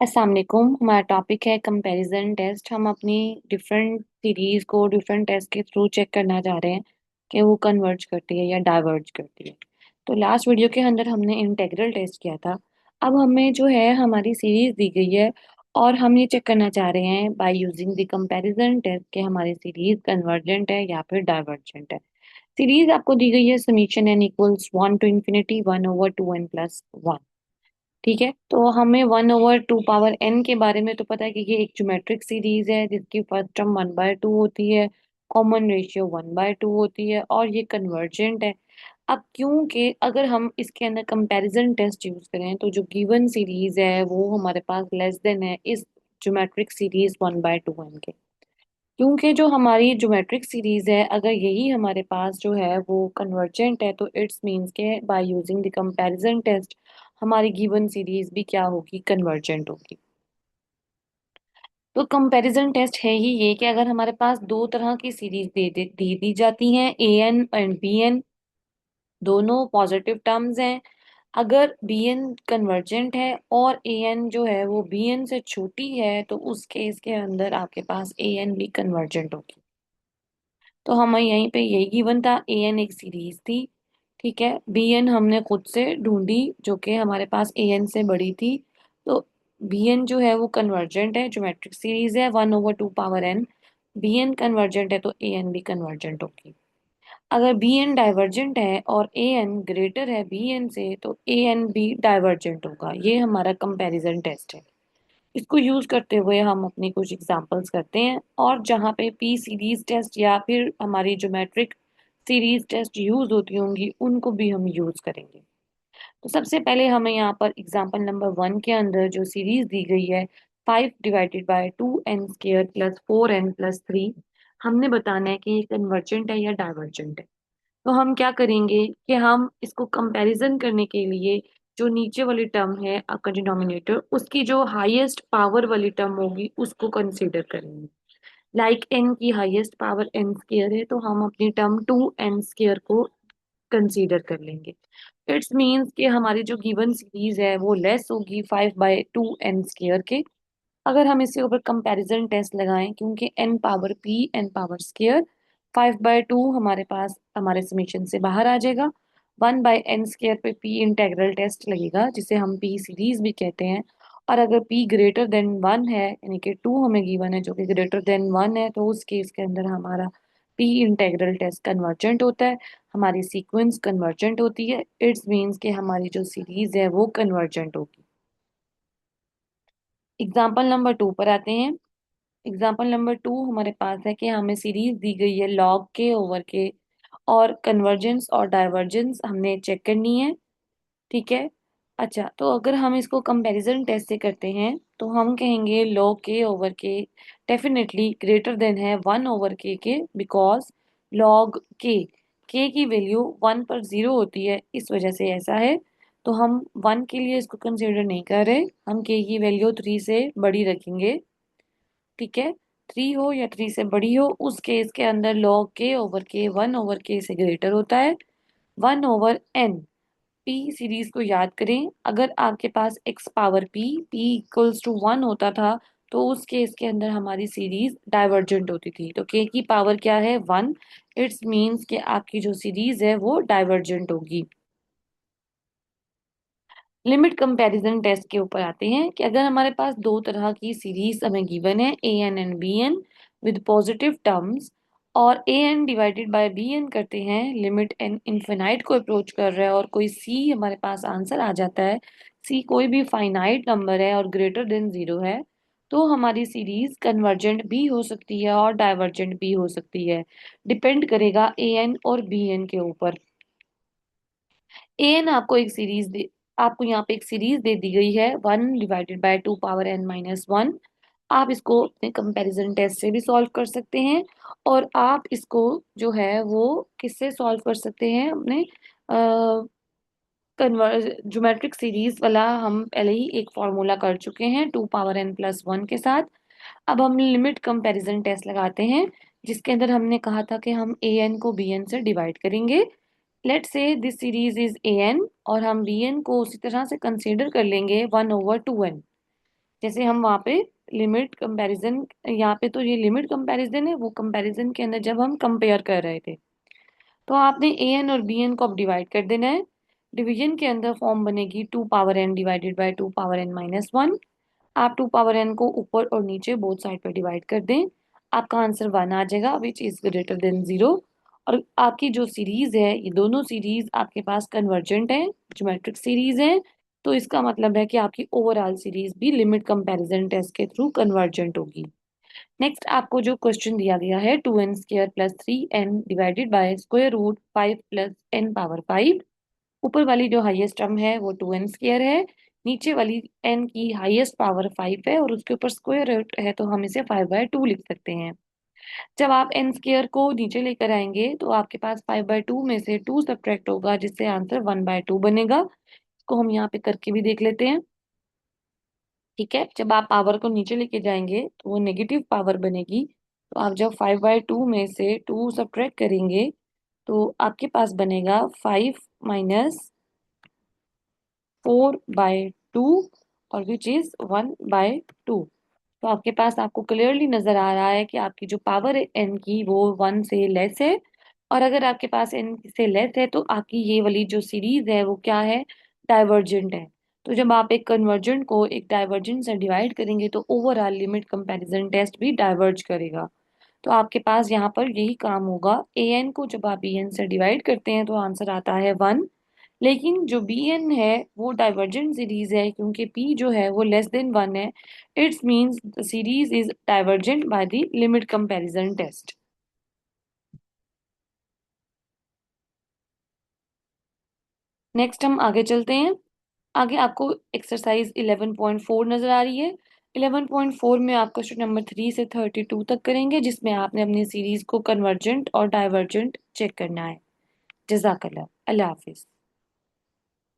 अस्सलाम वालेकुम। हमारा टॉपिक है कंपैरिजन टेस्ट। हम अपनी डिफरेंट सीरीज को डिफरेंट टेस्ट के थ्रू चेक करना चाह रहे हैं कि वो कन्वर्ज करती है या डाइवर्ज करती है। तो लास्ट वीडियो के अंदर हमने इंटीग्रल टेस्ट किया था। अब हमें जो है हमारी सीरीज दी गई है और हम ये चेक करना चाह रहे हैं by using the comparison test कि हमारी सीरीज कन्वर्जेंट है या फिर डाइवर्जेंट है। सीरीज आपको दी गई है summation N equals 1 to ∞ 1/2n+1। ठीक है, तो हमें 1/2 पावर n के बारे में तो पता है कि ये एक ज्योमेट्रिक सीरीज है जिसकी फर्स्ट टर्म 1/2 होती है, कॉमन रेशियो 1/2 होती है और ये कन्वर्जेंट है। अब क्योंकि अगर हम इसके अंदर कंपैरिजन टेस्ट यूज करें तो जो गिवन सीरीज है वो हमारे पास लेस देन है इस ज्योमेट्रिक सीरीज 1/2n के। क्योंकि जो हमारी ज्योमेट्रिक सीरीज है अगर यही हमारे पास जो है वो कन्वर्जेंट है तो इट्स मीन्स के by using the comparison test हमारी गिवन सीरीज भी क्या होगी, कन्वर्जेंट होगी। तो कंपैरिजन टेस्ट है ही ये कि अगर हमारे पास दो तरह की सीरीज दे दी जाती हैं, ए एन एंड बी एन, दोनों पॉजिटिव टर्म्स हैं। अगर बी एन कन्वर्जेंट है और ए एन जो है वो बी एन से छोटी है तो उस केस के अंदर आपके पास ए एन भी कन्वर्जेंट होगी। तो हमें यहीं पे यही गिवन था, ए एन एक सीरीज थी। ठीक है, बी एन हमने खुद से ढूंढी जो कि हमारे पास ए एन से बड़ी थी। तो बी एन जो है वो कन्वर्जेंट है, ज्योमेट्रिक सीरीज है 1/2 power n। B n convergent है तो ए एन भी कन्वर्जेंट होगी। अगर बी एन डाइवर्जेंट है और ए एन ग्रेटर है बी एन से तो ए एन भी डाइवर्जेंट होगा। ये हमारा कंपैरिजन टेस्ट है। इसको यूज करते हुए हम अपनी कुछ एग्जांपल्स करते हैं और जहाँ पे पी सीरीज टेस्ट या फिर हमारी ज्योमेट्रिक सीरीज टेस्ट यूज होती होंगी उनको भी हम यूज करेंगे। तो सबसे पहले हमें यहाँ पर एग्जांपल नंबर 1 के अंदर जो सीरीज दी गई है 5/2n² + 4n+3, हमने बताना है कि ये कन्वर्जेंट है या डाइवर्जेंट है। तो हम क्या करेंगे कि हम इसको कंपैरिजन करने के लिए जो नीचे वाली टर्म है आपका डिनोमिनेटर, उसकी जो हाईएस्ट पावर वाली टर्म होगी उसको कंसीडर करेंगे। लाइक एन की हाईएस्ट पावर n² है तो हम अपनी टर्म 2n² को कंसीडर कर लेंगे। इट्स मीन्स कि हमारी जो गिवन सीरीज है वो लेस होगी 5/2n² के। अगर हम इसके ऊपर कंपैरिजन टेस्ट लगाएं क्योंकि n पावर स्क्वायर 5/2 हमारे पास हमारे समीशन से बाहर आ जाएगा। 1/n² पे p इंटेग्रल टेस्ट लगेगा जिसे हम p सीरीज भी कहते हैं। और अगर p ग्रेटर देन 1 है यानी कि 2 हमें गिवन है जो कि ग्रेटर देन 1 है तो उस केस के अंदर हमारा p इंटेग्रल टेस्ट कन्वर्जेंट होता है, हमारी सीक्वेंस कन्वर्जेंट होती है। इट्स मीन्स कि हमारी जो सीरीज है वो कन्वर्जेंट होगी। एग्जाम्पल नंबर 2 पर आते हैं। एग्जाम्पल नंबर 2 हमारे पास है कि हमें सीरीज दी गई है लॉग के ओवर के और कन्वर्जेंस और डाइवर्जेंस हमने चेक करनी है। ठीक है, अच्छा तो अगर हम इसको कंपैरिजन टेस्ट से करते हैं तो हम कहेंगे लॉग के ओवर के डेफिनेटली ग्रेटर देन है 1/k के, बिकॉज लॉग के की वैल्यू 1 पर 0 होती है, इस वजह से ऐसा है। तो हम 1 के लिए इसको कंसिडर नहीं कर रहे, हम के की वैल्यू 3 से बड़ी रखेंगे। ठीक है, 3 हो या 3 से बड़ी हो उस केस के अंदर लॉग के ओवर के 1/k से ग्रेटर होता है। 1/n, पी सीरीज को याद करें, अगर आपके पास x power p equals to 1 होता था तो उस केस के अंदर हमारी सीरीज डाइवर्जेंट होती थी। तो k की पावर क्या है 1, इट्स मीन्स कि आपकी जो सीरीज है वो डाइवर्जेंट होगी। लिमिट कंपैरिजन टेस्ट के ऊपर आते हैं कि अगर हमारे पास दो तरह की सीरीज हमें गिवन है a n and b n with positive terms और a n divided by b n करते हैं, लिमिट एन इनफिनाइट को अप्रोच कर रहा है और कोई सी हमारे पास आंसर आ जाता है, सी कोई भी फाइनाइट नंबर है और ग्रेटर देन 0 है, तो हमारी सीरीज कन्वर्जेंट भी हो सकती है और डाइवर्जेंट भी हो सकती है। डिपेंड करेगा ए एन और बी एन के ऊपर। एन आपको एक सीरीज दे आपको यहाँ पे एक सीरीज दे दी गई है 1/2 पावर n-1। आप इसको अपने कंपैरिजन टेस्ट से भी सॉल्व कर सकते हैं और आप इसको जो है वो किससे सॉल्व कर सकते हैं, अपने कन्वर्ज ज्योमेट्रिक सीरीज वाला हम पहले ही एक फॉर्मूला कर चुके हैं 2 पावर n+1 के साथ। अब हम लिमिट कंपैरिजन टेस्ट लगाते हैं जिसके अंदर हमने कहा था कि हम ए एन को बी एन से डिवाइड करेंगे। Let say this series is a n और हम बी एन को उसी तरह से कंसीडर कर लेंगे 1/2n। जैसे हम वहाँ पे लिमिट कंपैरिजन, यहाँ पे तो ये लिमिट कंपैरिजन है, वो कंपैरिजन के अंदर जब हम कंपेयर कर रहे थे, तो आपने ए एन और बी एन को अब डिवाइड कर देना है। डिवीजन के अंदर फॉर्म बनेगी 2 power n divided by 2 power n-1। आप 2 पावर n को ऊपर और नीचे बोथ साइड पर डिवाइड कर दें, आपका आंसर 1 आ जाएगा, विच इज ग्रेटर देन 0। और आपकी जो सीरीज है, ये दोनों सीरीज आपके पास कन्वर्जेंट है, ज्योमेट्रिक सीरीज है। तो इसका मतलब है कि आपकी ओवरऑल सीरीज भी लिमिट कंपैरिजन टेस्ट के थ्रू कन्वर्जेंट होगी। नेक्स्ट आपको जो क्वेश्चन दिया गया है, 2n² plus 3n divided by square root 5 plus n power 5। ऊपर वाली जो हाईएस्ट टर्म है वो 2n² है, नीचे वाली n की हाईएस्ट पावर 5 है और उसके ऊपर स्क्वायर रूट है, तो हम इसे 5/2 लिख सकते हैं। जब आप n² को नीचे लेकर आएंगे तो आपके पास 5/2 में से 2 सब्ट्रैक्ट होगा, जिससे आंसर 1/2 बनेगा। इसको हम यहाँ पे करके भी देख लेते हैं। ठीक है, जब आप पावर को नीचे लेके जाएंगे तो वो नेगेटिव पावर बनेगी। तो आप जब 5/2 में से 2 सब्ट्रैक्ट करेंगे तो आपके पास बनेगा 5 - 4/2, और विच इज 1/2। तो आपके पास, आपको क्लियरली नजर आ रहा है कि आपकी जो पावर है n की वो 1 से लेस है। और अगर आपके पास n से लेस है तो आपकी ये वाली जो सीरीज है वो क्या है, डाइवर्जेंट है। तो जब आप एक कन्वर्जेंट को एक डाइवर्जेंट से डिवाइड करेंगे तो ओवरऑल लिमिट कंपैरिजन टेस्ट भी डाइवर्ज करेगा। तो आपके पास यहाँ पर यही काम होगा, ए एन को जब आप बी एन से डिवाइड करते हैं तो आंसर आता है 1। लेकिन जो बी एन है वो डाइवर्जेंट सीरीज है, क्योंकि पी जो है वो लेस देन 1 है। It's means the series is divergent by the limit comparison test. Next हम आगे चलते हैं। आगे आपको एक्सरसाइज 11.4 नजर आ रही है। 11.4 में आप क्वेश्चन नंबर 3 से 32 तक करेंगे, जिसमें आपने अपनी सीरीज को कन्वर्जेंट और डाइवर्जेंट चेक करना है। जजाकल्ला, अल्लाह हाफिज।